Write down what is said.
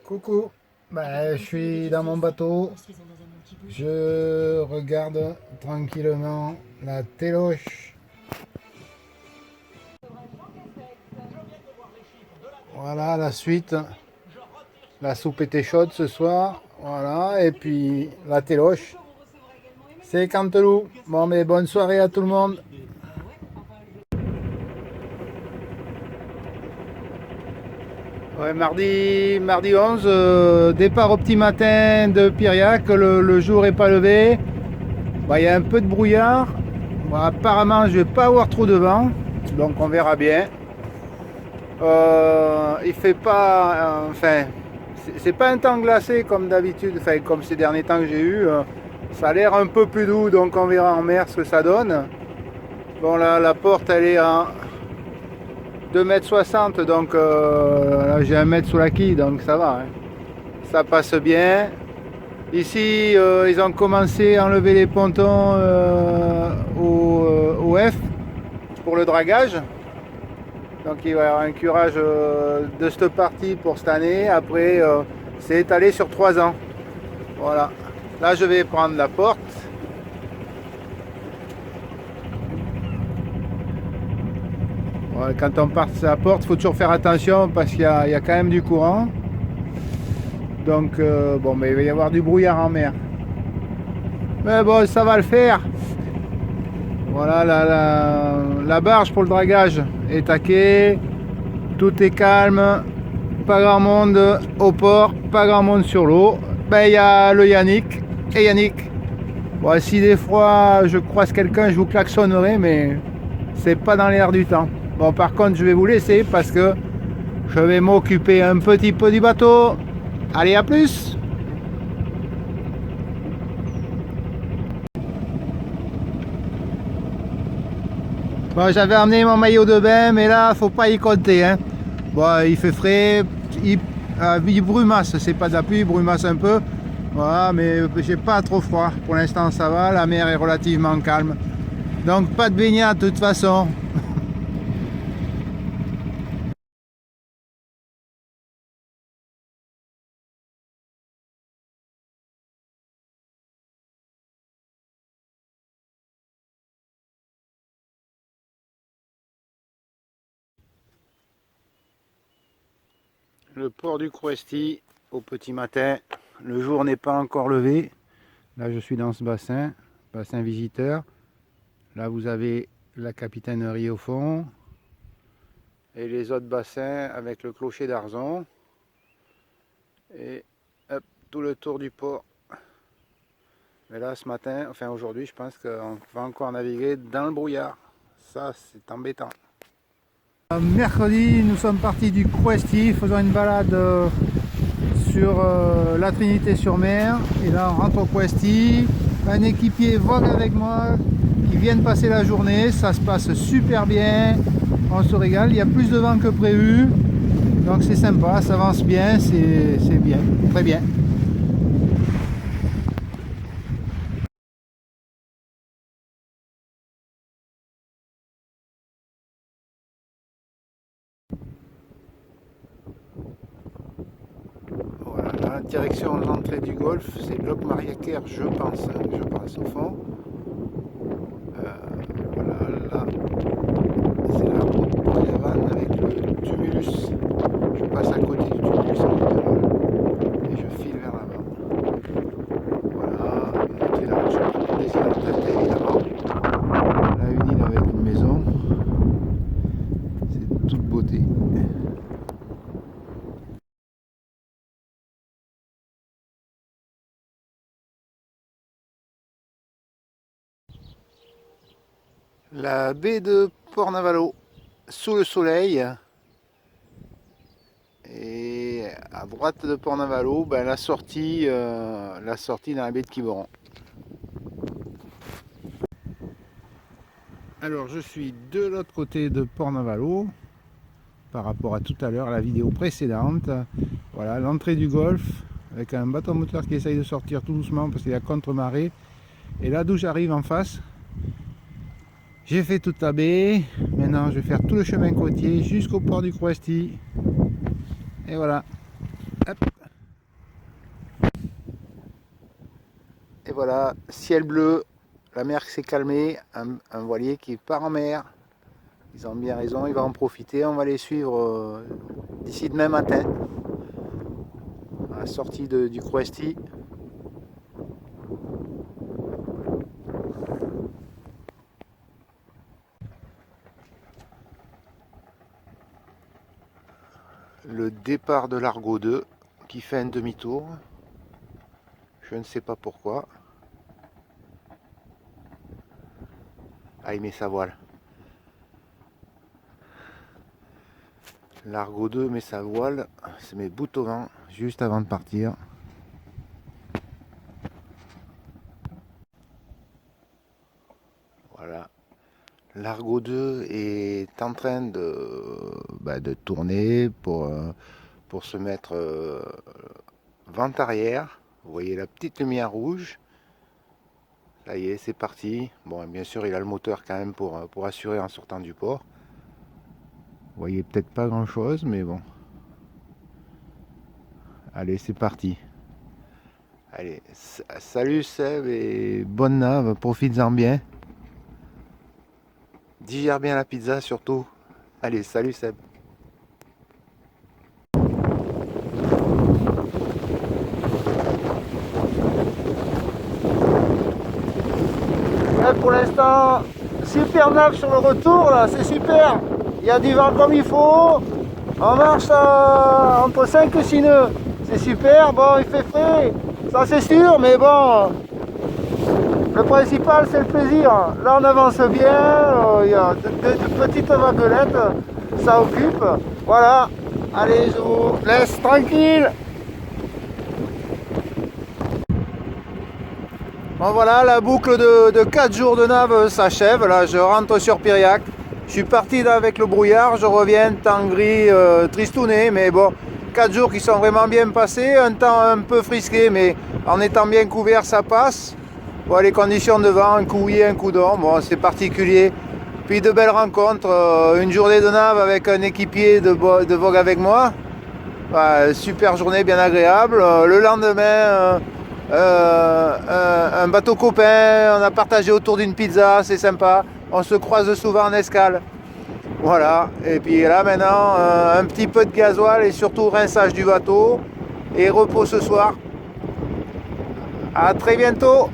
Coucou, je suis dans mon bateau, je regarde tranquillement la téloche. Voilà la suite, la soupe était chaude ce soir, voilà, et puis la téloche, c'est Canteloup. Bon, mais bonne soirée à tout le monde. Ouais, mardi 11, départ au petit matin de Piriac, le jour n'est pas levé. Il y a un peu de brouillard. Apparemment, je ne vais pas avoir trop de vent, donc on verra bien. Il fait pas, c'est pas un temps glacé comme d'habitude, comme ces derniers temps que j'ai eu. Ça a l'air un peu plus doux, donc on verra en mer ce que ça donne. Bon, là, la porte, elle est à 2,60 m, donc là j'ai 1 mètre sous la quille, donc ça va, hein. Ça passe bien. Ici ils ont commencé à enlever les pontons au F pour le dragage, donc il va y avoir un curage de cette partie pour cette année. Après c'est étalé sur 3 ans. Voilà, là je vais prendre la porte. Quand on part de la porte, il faut toujours faire attention parce qu'il y a quand même du courant. Donc bon, mais il va y avoir du brouillard en mer. Mais bon, ça va le faire. Voilà, la barge pour le dragage est taquée. Tout est calme. Pas grand monde au port, pas grand monde sur l'eau. Il y a le Yannick et Yannick. Bon, si des fois je croise quelqu'un, je vous klaxonnerai, mais c'est pas dans l'air du temps. Bon, par contre, je vais vous laisser parce que je vais m'occuper un petit peu du bateau. Allez, à plus! Bon, j'avais amené mon maillot de bain, mais là, faut pas y compter, hein. Bon, il fait frais, il brumasse, c'est pas de la pluie, il brumasse un peu. Voilà, mais j'ai pas trop froid. Pour l'instant, ça va, la mer est relativement calme. Donc, pas de baignade de toute façon. Le port du Crouesty au petit matin. Le jour n'est pas encore levé. Là, je suis dans ce bassin visiteur. Là, vous avez la capitainerie au fond et les autres bassins avec le clocher d'Arzon. Et hop, tout le tour du port. Mais là, ce matin, enfin aujourd'hui, je pense qu'on va encore naviguer dans le brouillard. Ça, c'est embêtant. Mercredi, nous sommes partis du Crouesty, faisant une balade sur la Trinité-sur-Mer. Et là, on rentre au Crouesty. Un équipier vogue avec moi qui vient de passer la journée. Ça se passe super bien. On se régale. Il y a plus de vent que prévu. Donc c'est sympa, ça avance bien. C'est bien, très bien. Voilà, la direction de l'entrée du golfe, c'est Locmariaquer, je pense au fond. Voilà, là, c'est la route pour Yavan avec le tumulus. Je passe à côté du tumulus en général et je file vers l'avant. Voilà, montée là, je prends des îles en tête évidemment. Là, une île avec une maison. C'est toute beauté. La baie de Pornavalo, sous le soleil, et à droite de Pornavalo, la sortie dans la baie de Quiberon. Alors je suis de l'autre côté de Pornavalo, par rapport à tout à l'heure, la vidéo précédente. Voilà l'entrée du golfe, avec un bateau moteur qui essaye de sortir tout doucement parce qu'il y a contre-marée. Et là d'où j'arrive en face, j'ai fait toute la baie. Maintenant je vais faire tout le chemin côtier jusqu'au port du Crouesty. Et voilà. Hop. Et voilà, ciel bleu, la mer qui s'est calmée, un voilier qui part en mer. Ils ont bien raison, il va en profiter. On va les suivre d'ici demain matin, à la sortie du Crouesty. Le départ de l'Argo 2 qui fait un demi-tour. Je ne sais pas pourquoi. Ah, il met sa voile. L'Argo 2 met sa voile, se met bout au vent juste avant de partir. Voilà. L'Argo 2 est en train de tourner pour se mettre vent arrière. Vous voyez la petite lumière rouge. Ça y est, c'est parti. Bon, bien sûr, il a le moteur quand même pour assurer en sortant du port. Vous voyez peut-être pas grand chose, mais bon. Allez, c'est parti. Allez, salut Seb et bonne nave, profites-en bien. Digère bien la pizza surtout. Allez, salut Seb. Pour l'instant, super nave sur le retour là, c'est super. Il y a du vent comme il faut. On marche entre 5 et 6 nœuds. C'est super, bon il fait frais, ça c'est sûr, mais bon. Le principal c'est le plaisir. Là on avance bien, il y a de petites vaguelettes, ça occupe. Voilà, allez je vous laisse tranquille. Bon voilà, la boucle de 4 jours de nave s'achève. Là je rentre sur Piriac. Je suis parti avec le brouillard, je reviens temps gris, tristouné, mais bon, 4 jours qui sont vraiment bien passés, un temps un peu frisqué, mais en étant bien couvert ça passe. Bon, les conditions de vent, un coup oui, un coup non, bon c'est particulier. Puis de belles rencontres, une journée de nave avec un équipier de vogue avec moi. Super journée, bien agréable. Le lendemain, un bateau copain, on a partagé autour d'une pizza, c'est sympa. On se croise souvent en escale. Voilà, et puis là maintenant, un petit peu de gasoil et surtout rinçage du bateau. Et repos ce soir. À très bientôt.